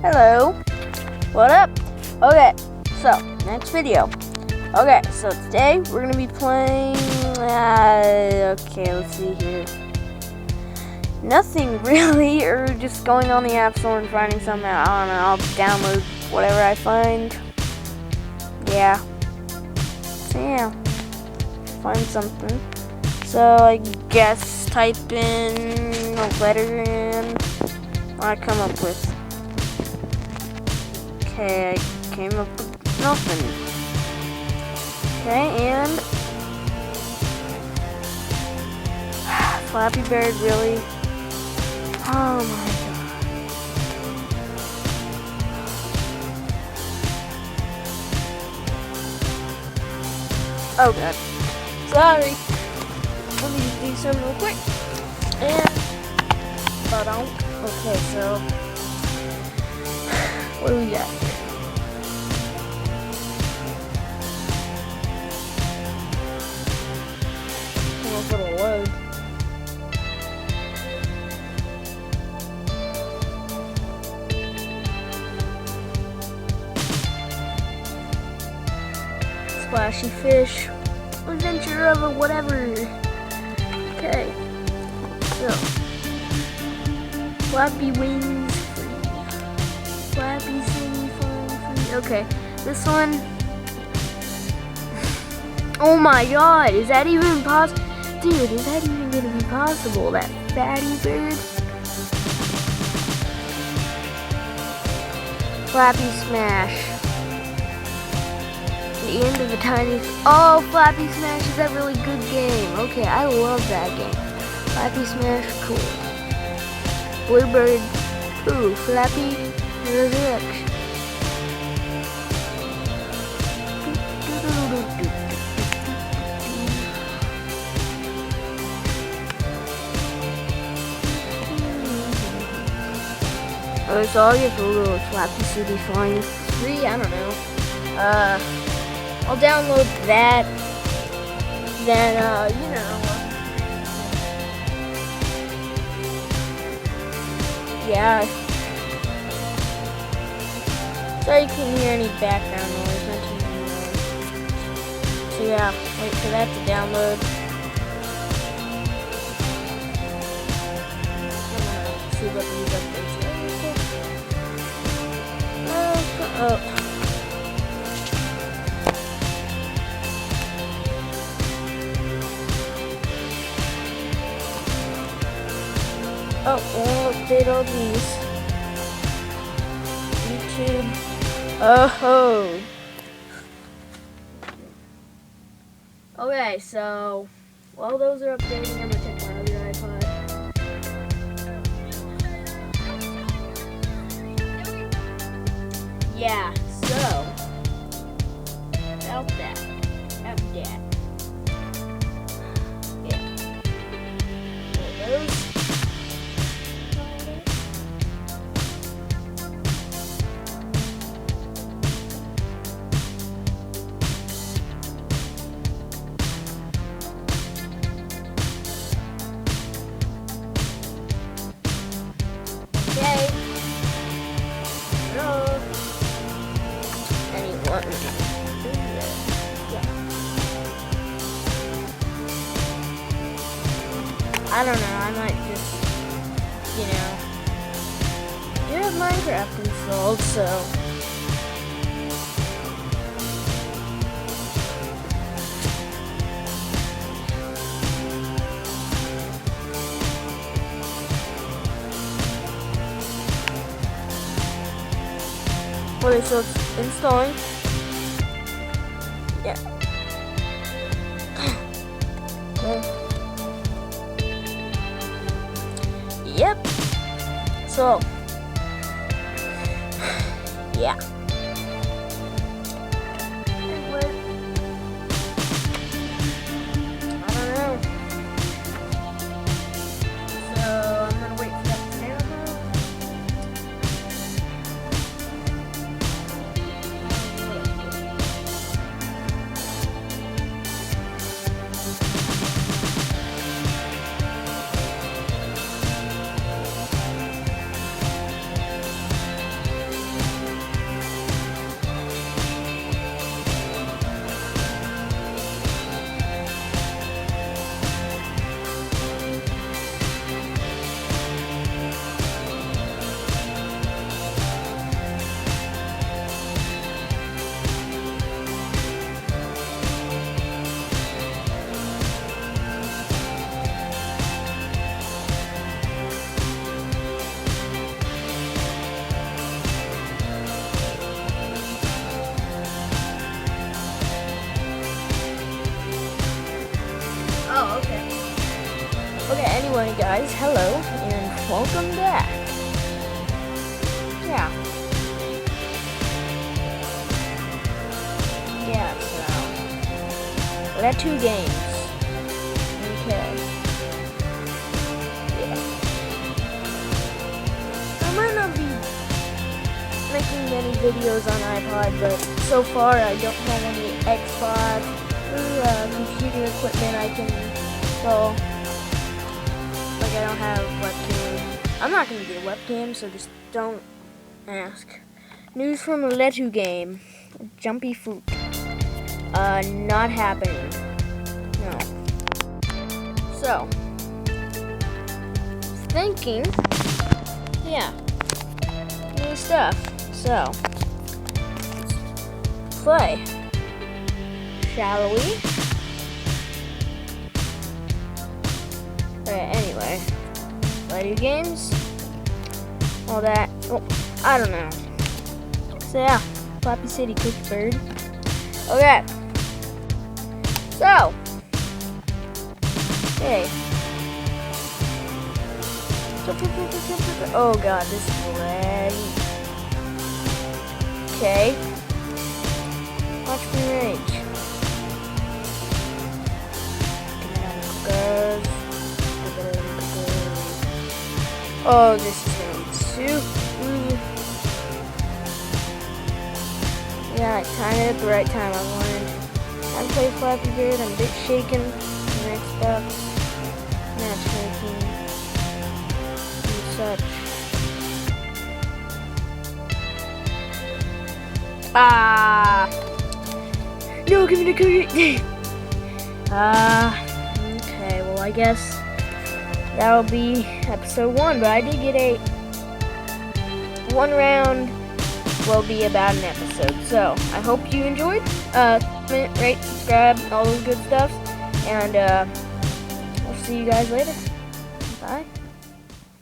Hello. What up? Okay, so next video. Okay, so today we're gonna be playing. Okay, let's see here. Nothing really, or just going on the App Store and finding something. I don't know. I'll download whatever I find. Yeah. So yeah, find something. So I guess type in a letter in what I come up with. Okay, I came up with nothing. Okay, and Flappy Bird, really? Oh my god. Oh god. Sorry. Let me do something real quick. And okay, so what do we got here? I'm gonna put a load. Splashy fish, adventure of a whatever. Okay, so Flappy wings free, Flappy sing phone free. Okay, this one. Oh my god, is that even possible? Dude, is that even gonna be possible? That fatty bird. Flappy Smash. The end of the tiny. Oh, Flappy Smash is a really good game. Okay, I love that game. Flappy Smash, cool. Bluebird. Ooh, Flappy Resurrection. Oh, so I'll get a little Flappy City Flying free. I don't know. I'll download that. Then, you know. Yeah. Sorry you couldn't hear any background noise. So yeah, wait for that to download. Let's see what these updates are. Oh. Oh, we'll update all these. YouTube. Oh. Okay, so while those are updating, I'm gonna check my other iPod. Yeah, so about that. Yeah. So those. Okay. Hello. Anyone? Yeah. I don't know. I might just, you know, do have Minecraft installed, so. Okay, so it's installing. Yeah. Yep. So, yeah. I don't know. So, I'm gonna wait for that to download. guys, hello, and welcome back. Yeah, so, we're at 2 games. Okay. Yeah. I might not be making many videos on iPod, but so far I don't have any Xbox or computer equipment I can install. Like, I don't have webcam. I'm not gonna get a webcam, so just don't ask. News from a Letu game. Jumpy Fruit. Not happening. No. So, thinking, yeah, new stuff. So, let's play. Shall we? Anyway, Letu games, all that. Oh, I don't know. So yeah, Poppy City Cooked Bird. Okay. So, hey. Oh god, this is laggy. Okay. Watch me rage. Oh, this is gonna be too. Yeah, I timed it at the right time. I wanted to play Flappy Bird. I'm a bit shaken. Next up, matchmaking and such. No, give me the cookie. Okay, well, I guess that'll be episode 1, but I did get a 1 round will be about an episode. So I hope you enjoyed. Comment, rate, subscribe, all those good stuff, and I'll see you guys later. Bye.